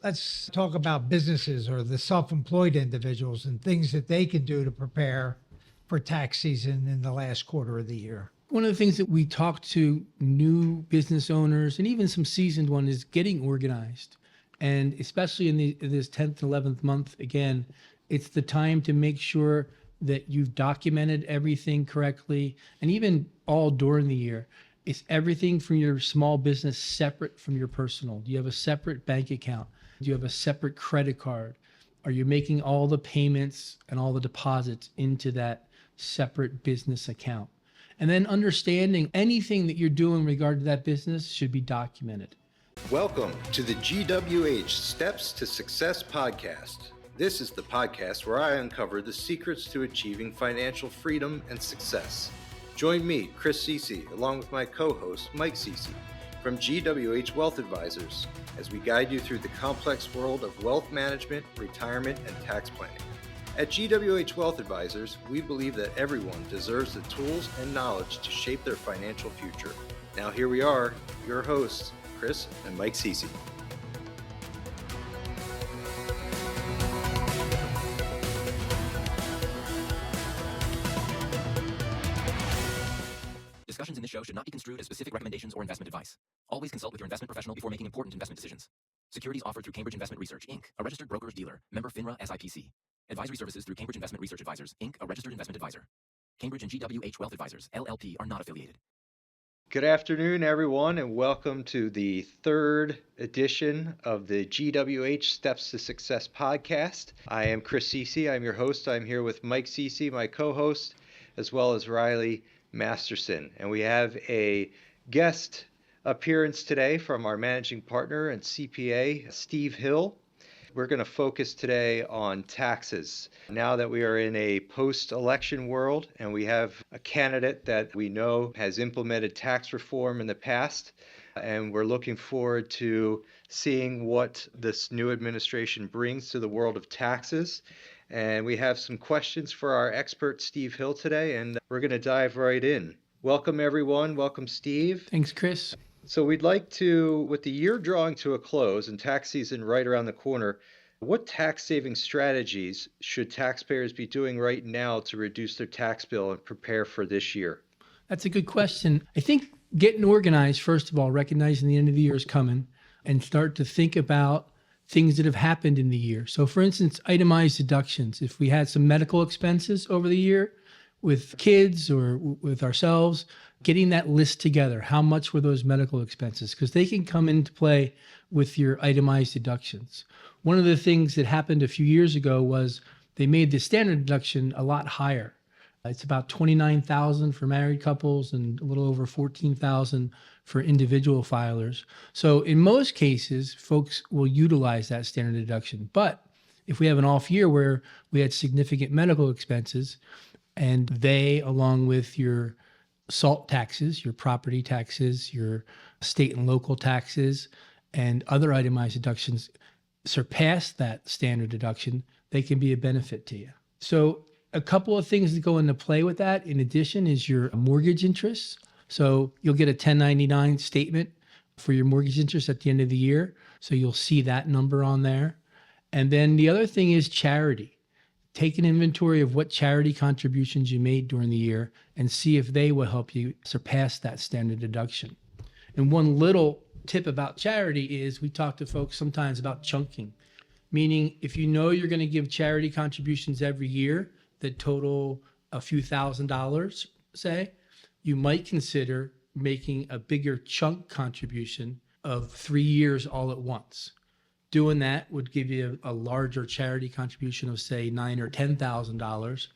Let's talk about businesses or the self-employed individuals and things that they can do to prepare for tax season in the last quarter of the year. One of the things that we talk to new business owners and even some seasoned ones is getting organized. And especially in this 10th and 11th month, again, it's the time to make sure that you've documented everything correctly. And even all during the year, is everything from your small business separate from your personal? Do you have a separate bank account? Do you have a separate credit card? Are you making all the payments and all the deposits into that separate business account? And then understanding anything that you're doing in regard to that business should be documented. Welcome to the GWH Steps to Success podcast. This is the podcast where I uncover the secrets to achieving financial freedom and success. Join me, Chris Cece, along with my co-host, Mike Cece, from GWH Wealth Advisors, as we guide you through the complex world of wealth management, retirement, and tax planning. At GWH Wealth Advisors, we believe that everyone deserves the tools and knowledge to shape their financial future. Now here we are, your hosts, Chris and Mike Cece. Discussions in this show should not be construed as specific recommendations or investment advice. Always consult with your investment professional before making important investment decisions. Securities offered through Cambridge Investment Research, Inc., a registered broker-dealer, member FINRA SIPC. Advisory services through Cambridge Investment Research Advisors, Inc., a registered investment advisor. Cambridge and GWH Wealth Advisors, LLP, are not affiliated. Good afternoon, everyone, and welcome to the third edition of the GWH Steps to Success podcast. I am Chris Cece. I'm your host. I'm here with Mike Cece, my co-host, as well as Riley Masterson. And we have a guest appearance today from our managing partner and CPA, Steve Hill. We're going to focus today on taxes. Now that we are in a post-election world and we have a candidate that we know has implemented tax reform in the past, and we're looking forward to seeing what this new administration brings to the world of taxes. And we have some questions for our expert, Steve Hill, today, and we're going to dive right in. Welcome, everyone. Welcome, Steve. Thanks, Chris. So we'd like to, with the year drawing to a close and tax season right around the corner, what tax-saving strategies should taxpayers be doing right now to reduce their tax bill and prepare for this year? That's a good question. I think getting organized, first of all, recognizing the end of the year is coming, and start to think about things that have happened in the year. So for instance, itemized deductions. If we had some medical expenses over the year with kids or with ourselves, getting that list together. How much were those medical expenses? Because they can come into play with your itemized deductions. One of the things that happened a few years ago was they made the standard deduction a lot higher. It's about $29,000 for married couples and a little over $14,000 for individual filers. So in most cases, folks will utilize that standard deduction. But if we have an off year where we had significant medical expenses, and they, along with your SALT taxes, your property taxes, your state and local taxes, and other itemized deductions surpass that standard deduction, they can be a benefit to you. So a couple of things that go into play with that, in addition, is your mortgage interest. So you'll get a 1099 statement for your mortgage interest at the end of the year. So you'll see that number on there. And then the other thing is charity. Take an inventory of what charity contributions you made during the year and see if they will help you surpass that standard deduction. And one little tip about charity is we talk to folks sometimes about chunking, meaning if you know you're going to give charity contributions every year that total a few $1,000s, say, you might consider making a bigger chunk contribution of 3 years all at once. Doing that would give you a larger charity contribution of, say, $9,000 or $10,000,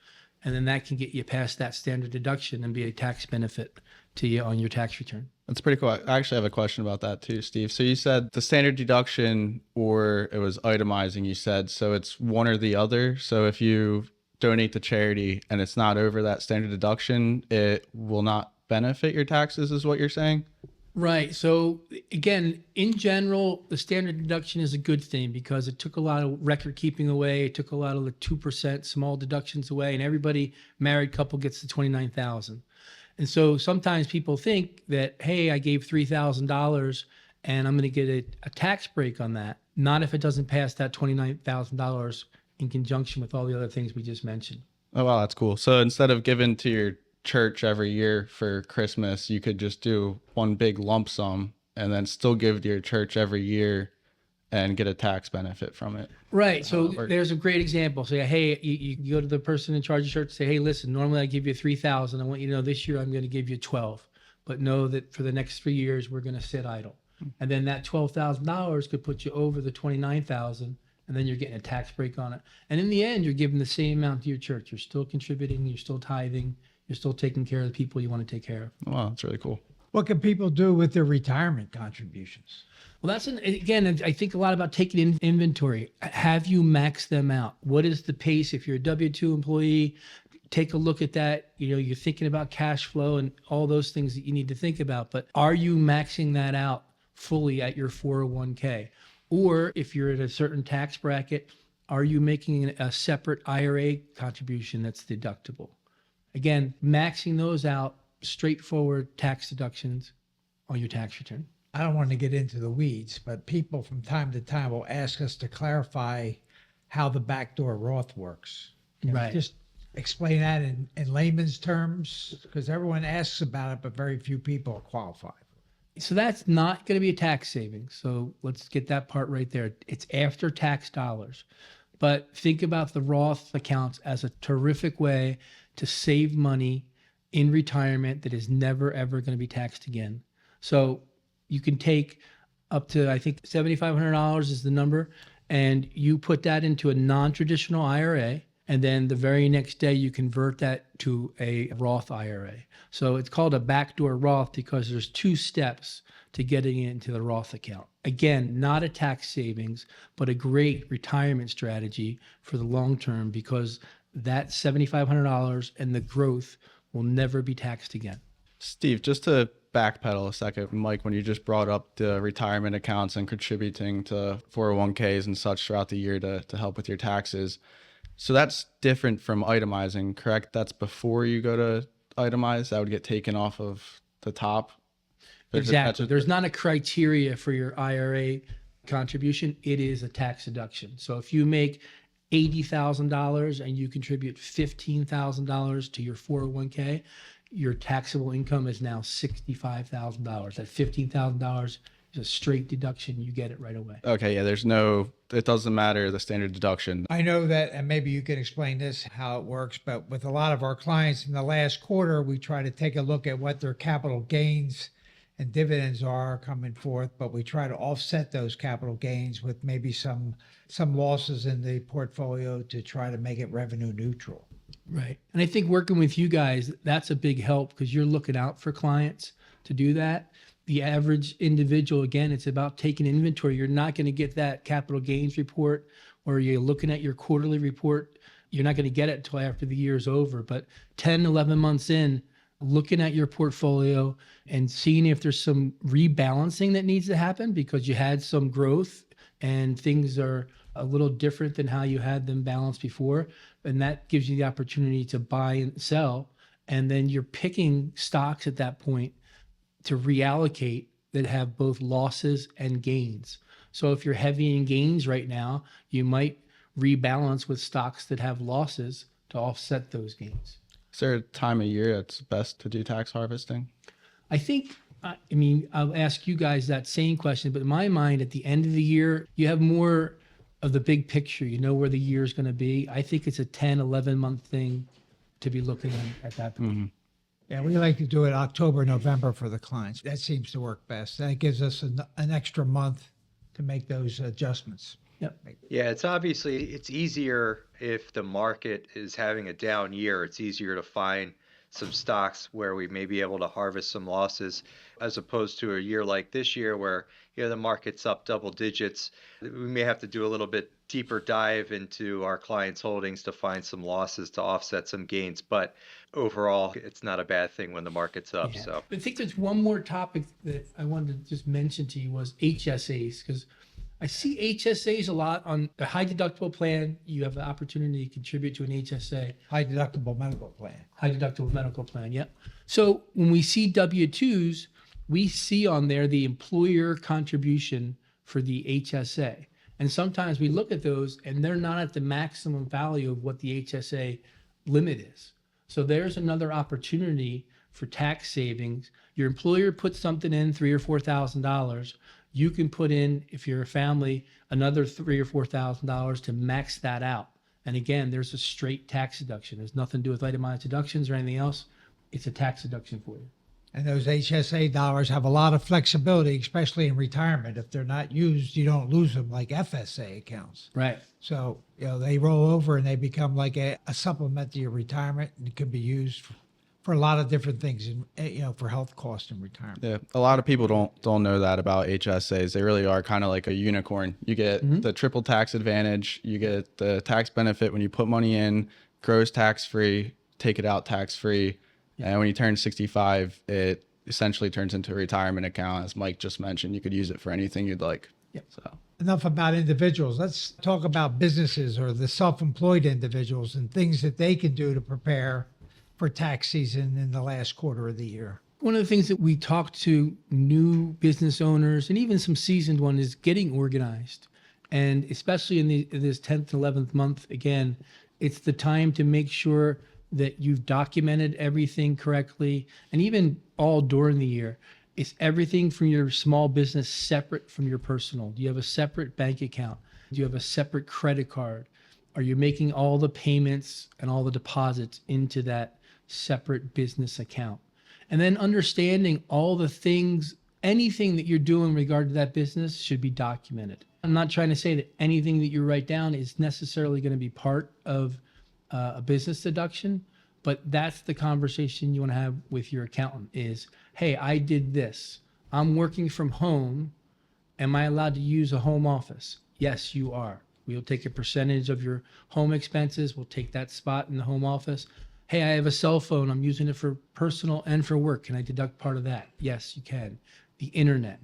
and then that can get you past that standard deduction and be a tax benefit to you on your tax return. That's pretty cool. I actually have a question about that too, Steve. So you said the standard deduction, or it was itemizing, you said, so it's one or the other. So if you donate to charity and it's not over that standard deduction, it will not benefit your taxes, is what you're saying? Right. So again, in general, the standard deduction is a good thing because it took a lot of record keeping away. It took a lot of the 2% small deductions away, and everybody married couple gets the $29,000. And so sometimes people think that, hey, I gave $3,000 and I'm going to get a tax break on that. not if it doesn't pass that $29,000 in conjunction with all the other things we just mentioned. Oh, wow, that's cool. So instead of giving to your church every year for Christmas, you could just do one big lump sum and then still give to your church every year and get a tax benefit from it. Right. So Or- there's a great example. Say, hey, you go to the person in charge of church, say, hey, listen, normally I give you 3,000. I want you to know this year I'm going to give you 12, but know that for the next 3 years, we're going to sit idle. And then that $12,000 could put you over the 29,000, and then you're getting a tax break on it. And in the end, you're giving the same amount to your church. You're still contributing, you're still tithing, you're still taking care of the people you want to take care of. Wow, that's really cool. What can people do with their retirement contributions? Well, again, I think a lot about taking in inventory. Have you maxed them out? What is the pace? If you're a W-2 employee, take a look at that. You're thinking about cash flow and all those things that you need to think about, but are you maxing that out fully at your 401k? Or if you're at a certain tax bracket, are you making a separate IRA contribution that's deductible? Again, maxing those out, straightforward tax deductions on your tax return. I don't want to get into the weeds, but people from time to time will ask us to clarify how the backdoor Roth works. Can you Right. just explain that in layman's terms? Because everyone asks about it, but very few people qualify. So that's not going to be a tax savings. So let's get that part right there. It's after tax dollars. But think about the Roth accounts as a terrific way to save money in retirement that is never, ever going to be taxed again. So you can take up to, I think, $7,500 is the number, and you put that into a non-traditional IRA. And then the very next day, you convert that to a Roth IRA. So it's called a backdoor Roth because there's 2 steps to getting it into the Roth account. Again, not a tax savings, but a great retirement strategy for the long term because that $7,500 and the growth will never be taxed again. Steve, just to backpedal a second, Mike, when you just brought up the retirement accounts and contributing to 401ks and such throughout the year to help with your taxes. So that's different from itemizing, correct? That's before you go to itemize, that would get taken off of the top. Exactly. There's not a criteria for your IRA contribution. It is a tax deduction. So if you make $80,000 and you contribute $15,000 to your 401k, your taxable income is now $65,000. That $15,000 is a straight deduction. You get it right away. Okay, yeah, it doesn't matter the standard deduction. I know that, and maybe you can explain this, how it works, but with a lot of our clients in the last quarter, we try to take a look at what their capital gains and dividends are coming forth, but we try to offset those capital gains with maybe some losses in the portfolio to try to make it revenue neutral. Right. And I think working with you guys, that's a big help because you're looking out for clients to do that. The average individual, again, it's about taking inventory. You're not going to get that capital gains report or you're looking at your quarterly report. You're not going to get it until after the year is over. But 10, 11 months in, looking at your portfolio and seeing if there's some rebalancing that needs to happen because you had some growth and things are a little different than how you had them balanced before. And that gives you the opportunity to buy and sell. And then you're picking stocks at that point to reallocate that have both losses and gains. So if you're heavy in gains right now, you might rebalance with stocks that have losses to offset those gains. Is there a time of year that's best to do tax harvesting? I think, I'll ask you guys that same question, but in my mind, at the end of the year, you have more of the big picture. You know where the year is going to be. I think it's a 10, 11-month thing to be looking at that point. Mm-hmm. Yeah, we like to do it October, November for the clients. That seems to work best. That gives us an extra month to make those adjustments. Yep. Yeah, it's easier if the market is having a down year. It's easier to find some stocks where we may be able to harvest some losses as opposed to a year like this year where the market's up double digits. We may have to do a little bit deeper dive into our clients' holdings to find some losses to offset some gains. But overall, it's not a bad thing when the market's up. Yeah. So I think there's one more topic that I wanted to just mention to you was HSAs, because I see HSAs a lot on a high deductible plan. You have the opportunity to contribute to an HSA. High deductible medical plan. High deductible medical plan, yep. So when we see W-2s, we see on there the employer contribution for the HSA. And sometimes we look at those and they're not at the maximum value of what the HSA limit is. So there's another opportunity for tax savings. Your employer puts something in $3,000 or $4,000. You can put in, if you're a family, another $3,000 or $4,000 to max that out. And again, there's a straight tax deduction. There's nothing to do with itemized deductions or anything else. It's a tax deduction for you. And those HSA dollars have a lot of flexibility, especially in retirement. If they're not used, you don't lose them like FSA accounts. Right. So, they roll over and they become like a supplement to your retirement, and it can be used for a lot of different things, for health costs in retirement. Yeah, a lot of people don't know that about HSAs. They really are kind of like a unicorn. You get the triple tax advantage. You get the tax benefit when you put money in, grows tax free, take it out tax free. Yeah. And when you turn 65, it essentially turns into a retirement account. As Mike just mentioned, you could use it for anything you'd like. Yep. So Enough about individuals. Let's talk about businesses or the self-employed individuals and things that they can do to prepare for tax season in the last quarter of the year. One of the things that we talk to new business owners and even some seasoned ones is getting organized. And especially in this 10th and 11th month, again, it's the time to make sure that you've documented everything correctly. And even all during the year, it's everything from your small business separate from your personal. Do you have a separate bank account? Do you have a separate credit card? Are you making all the payments and all the deposits into that separate business account? And then understanding all the things, anything that you're doing in regard to that business should be documented. I'm not trying to say that anything that you write down is necessarily going to be part of a business deduction, but that's the conversation you want to have with your accountant is, hey, I did this. I'm working from home. Am I allowed to use a home office? Yes, you are. We'll take a percentage of your home expenses. We'll take that spot in the home office. Hey, I have a cell phone. I'm using it for personal and for work. Can I deduct part of that? Yes, you can. The internet.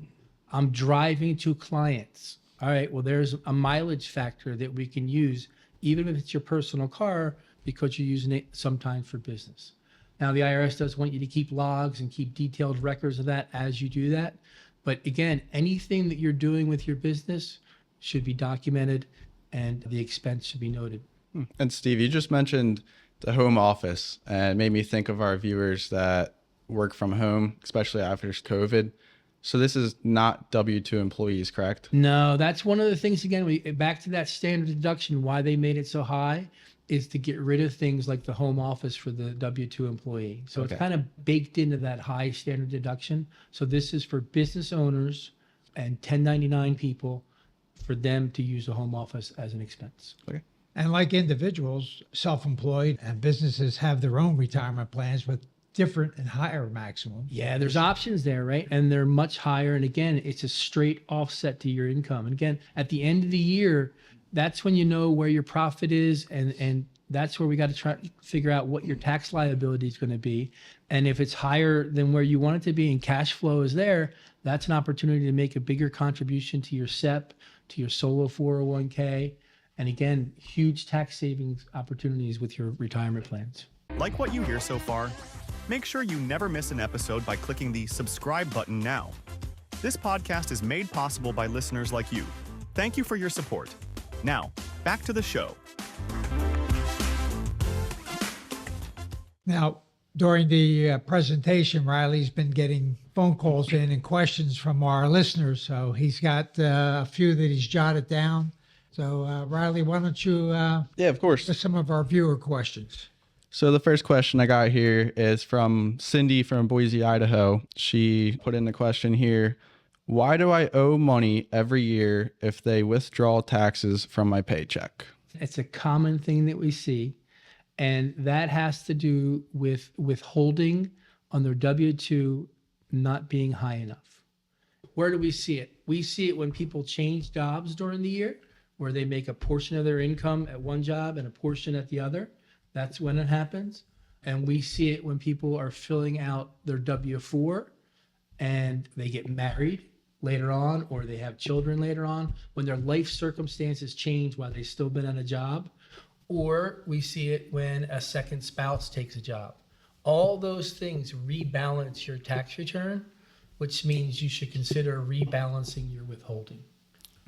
I'm driving to clients. All right, well, there's a mileage factor that we can use, even if it's your personal car, because you're using it sometimes for business. Now, the IRS does want you to keep logs and keep detailed records of that as you do that. But again, anything that you're doing with your business should be documented and the expense should be noted. And Steve, you just mentioned the home office and it made me think of our viewers that work from home, especially after COVID. So this is not W-2 employees, correct? No, that's one of the things, again, back to that standard deduction, why they made it so high is to get rid of things like the home office for the W-2 employee. So It's kind of baked into that high standard deduction. So this is for business owners and 1099 people for them to use a home office as an expense. Okay. And like individuals, self-employed and businesses have their own retirement plans with different and higher maximums. Yeah, there's options there, right? And they're much higher. And again, it's a straight offset to your income. And again, at the end of the year, that's when you know where your profit is. And that's where we got to try to figure out what your tax liability is going to be. And if it's higher than where you want it to be and cash flow is there, that's an opportunity to make a bigger contribution to your SEP, to your solo 401k. And again, huge tax savings opportunities with your retirement plans. Like what you hear so far? Make sure you never miss an episode by clicking the subscribe button now. This podcast is made possible by listeners like you. Thank you for your support. Now, back to the show. Now, during the presentation, Riley's been getting phone calls in and questions from our listeners. So he's got a few that he's jotted down. So Riley, why don't you Yeah, of course. list some of our viewer questions? So the first question I got here is from Cindy from Boise, Idaho. She put in the question here, why do I owe money every year if they withdraw taxes from my paycheck? It's a common thing that we see. And that has to do with withholding on their W-2 not being high enough. Where do we see it? We see it when people change jobs during the year, where they make a portion of their income at one job and a portion at the other. That's when it happens. And we see it when people are filling out their W-4 and they get married later on, or they have children later on, when their life circumstances change while they've still been on a job. Or we see it when a second spouse takes a job. All those things rebalance your tax return, which means you should consider rebalancing your withholding.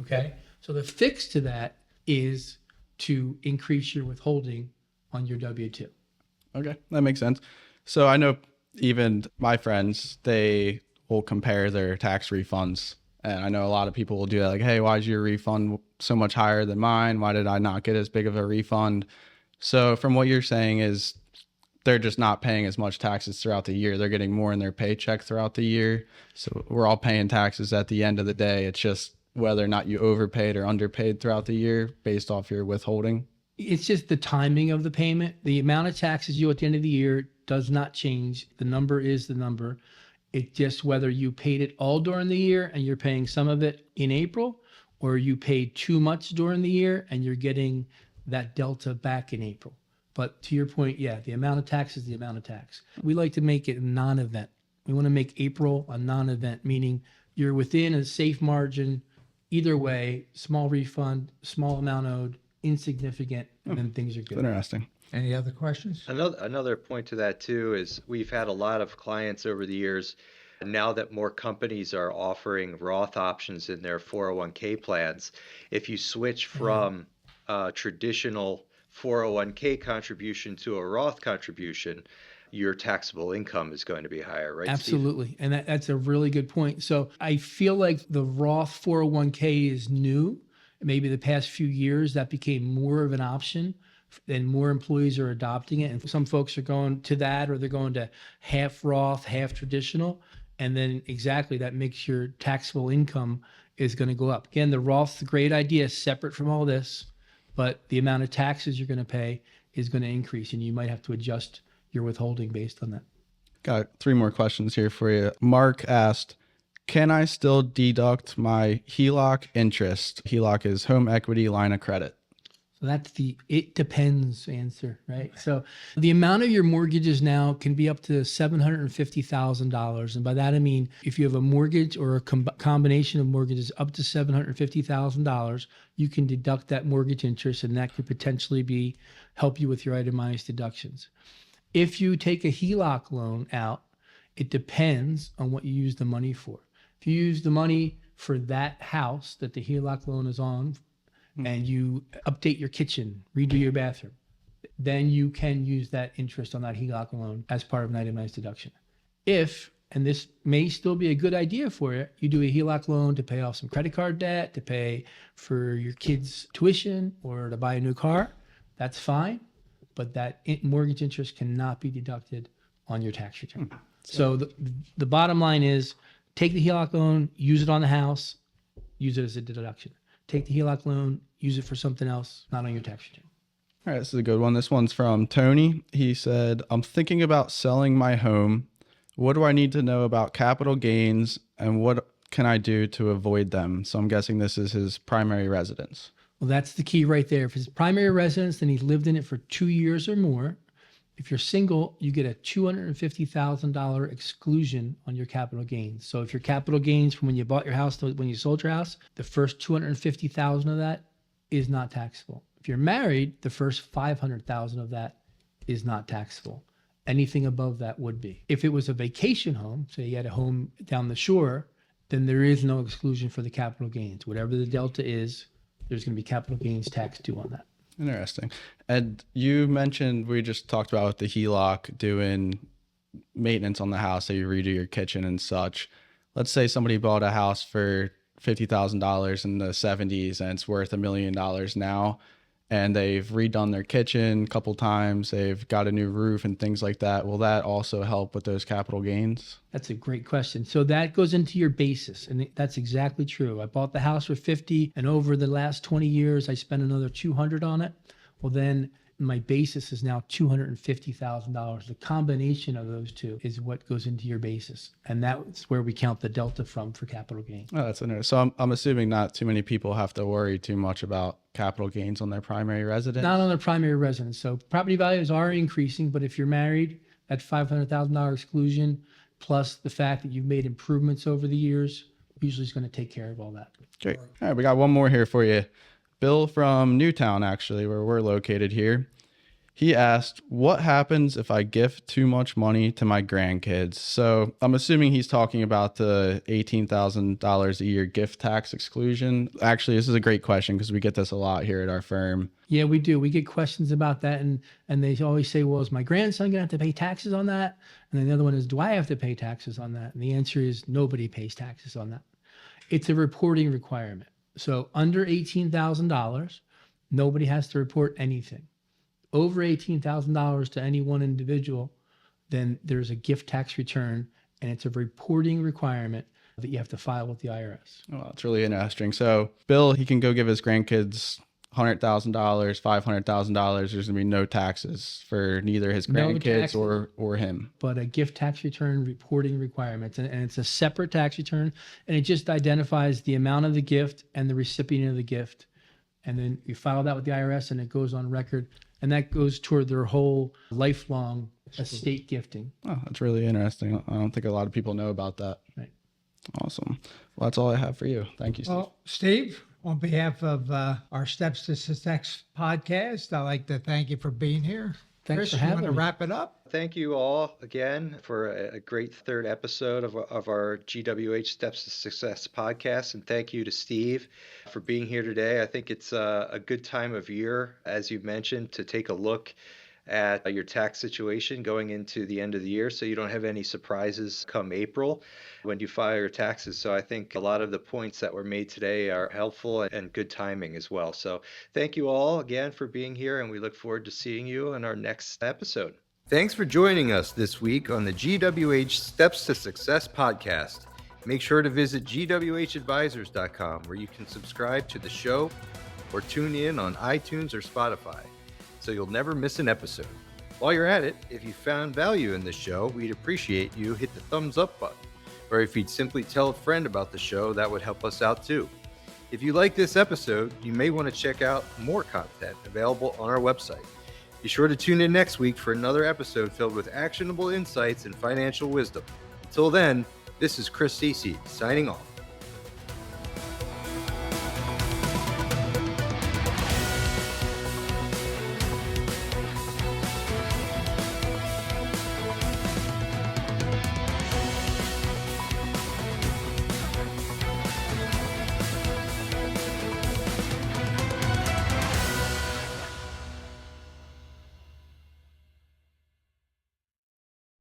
Okay? So the fix to that is to increase your withholding on your W-2. Okay, that makes sense. So I know even my friends, they will compare their tax refunds. And I know a lot of people will do that, like, hey, why is your refund so much higher than mine? Why did I not get as big of a refund? So from what you're saying is they're just not paying as much taxes throughout the year. They're getting more in their paycheck throughout the year. So we're all paying taxes at the end of the day. It's just whether or not you overpaid or underpaid throughout the year based off your withholding. It's just the timing of the payment. The amount of taxes due at the end of the year does not change. The number is the number. It's just whether you paid it all during the year and you're paying some of it in April, or you paid too much during the year and you're getting that delta back in April. But to your point, yeah, the amount of tax is the amount of tax. We like to make it a non-event. We want to make April a non-event, meaning you're within a safe margin. Either way, small refund, small amount owed, insignificant, and then things are good. Interesting. Any other questions? Another point to that too is we've had a lot of clients over the years. Now that more companies are offering Roth options in their 401k plans, if you switch from traditional 401k contribution to a Roth contribution, your taxable income is going to be higher, right? Absolutely. Steve? And that's a really good point. So I feel like the Roth 401k is new. Maybe the past few years that became more of an option and more employees are adopting it. And some folks are going to that, or they're going to half Roth, half traditional. And then exactly that makes your taxable income is going to go up. Again, the Roth's a great idea, separate from all this, but the amount of taxes you're going to pay is going to increase, and you might have to adjust your withholding based on that. Got 3 more questions here for you. Mark asked, can I still deduct my HELOC interest? HELOC is home equity line of credit. So that's the it depends answer, right? So the amount of your mortgages now can be up to $750,000. And by that, I mean, if you have a mortgage or a combination of mortgages up to $750,000, you can deduct that mortgage interest, and that could potentially help you with your itemized deductions. If you take a HELOC loan out, it depends on what you use the money for. If you use the money for that house that the HELOC loan is on, and you update your kitchen, redo your bathroom, then you can use that interest on that HELOC loan as part of an itemized deduction. If, and this may still be a good idea for you, you do a HELOC loan to pay off some credit card debt, to pay for your kids' tuition, or to buy a new car, that's fine. But that mortgage interest cannot be deducted on your tax return. So the bottom line is, take the HELOC loan, use it on the house, use it as a deduction. Take the HELOC loan, use it for something else, not on your tax return. All right, this is a good one. This one's from Tony. He said, I'm thinking about selling my home. What do I need to know about capital gains, and what can I do to avoid them? So I'm guessing this is his primary residence. Well, that's the key right there. If it's primary residence, then he's lived in it for 2 years or more. If you're single, you get a $250,000 exclusion on your capital gains. So if your capital gains from when you bought your house to when you sold your house, the first $250,000 of that is not taxable. If you're married, the first $500,000 of that is not taxable. Anything above that would be. If it was a vacation home, say you had a home down the shore, then there is no exclusion for the capital gains. Whatever the delta is, there's going to be capital gains tax due on that. Interesting. And you mentioned, we just talked about with the HELOC doing maintenance on the house, so you redo your kitchen and such. Let's say somebody bought a house for $50,000 in the 70s and it's worth $1 million now, and they've redone their kitchen a couple times, they've got a new roof and things like that. Will that also help with those capital gains? That's a great question. So that goes into your basis, and that's exactly true. I bought the house for 50, and over the last 20 years, I spent another 200 on it. Well, then my basis is now $250,000. The combination of those two is what goes into your basis, and that's where we count the delta from for capital gain. Oh, that's interesting. So I'm assuming not too many people have to worry too much about capital gains on their primary residence. Not on their primary residence. So property values are increasing, but if you're married, that $500,000 exclusion, plus the fact that you've made improvements over the years, usually is going to take care of all that. Great. All right, we got one more here for you. Bill from Newtown, actually, where we're located here. He asked, what happens if I gift too much money to my grandkids? So I'm assuming he's talking about the $18,000 a year gift tax exclusion. Actually, this is a great question because we get this a lot here at our firm. Yeah, we do. We get questions about that, and they always say, "Well, is my grandson going to have to pay taxes on that?" And then the other one is, "Do I have to pay taxes on that?" And the answer is, nobody pays taxes on that. It's a reporting requirement. So under $18,000, nobody has to report anything. Over $18,000 to any one individual, then there's a gift tax return, and it's a reporting requirement that you have to file with the IRS. Oh, that's really interesting. So Bill, he can go give his grandkids $100,000, $500,000. There's going to be no taxes for neither his No grandkids taxes. or him. But a gift tax return reporting requirements, and it's a separate tax return, and it just identifies the amount of the gift and the recipient of the gift. And then you file that with the IRS, and it goes on record, and that goes toward their whole lifelong estate gifting. Oh, that's really interesting. I don't think a lot of people know about that. Right. Awesome. Well, that's all I have for you. Thank you, Steve. Well, Steve, on behalf of our Steps to Success podcast, I'd like to thank you for being here. Thanks Chris, for you having want to me. wrap it up? Thank you all again for a great third episode of our GWH Steps to Success podcast. And thank you to Steve for being here today. I think it's a good time of year, as you mentioned, to take a look at your tax situation going into the end of the year so you don't have any surprises come April when you file your taxes. So I think a lot of the points that were made today are helpful and good timing as well. So thank you all again for being here, and we look forward to seeing you in our next episode. Thanks for joining us this week on the GWH Steps to Success podcast. Make sure to visit gwhadvisors.com where you can subscribe to the show or tune in on iTunes or Spotify, so you'll never miss an episode. While you're at it, if you found value in this show, we'd appreciate you hit the thumbs up button. Or if you'd simply tell a friend about the show, that would help us out too. If you like this episode, you may want to check out more content available on our website. Be sure to tune in next week for another episode filled with actionable insights and financial wisdom. Until then, this is Chris Cece signing off.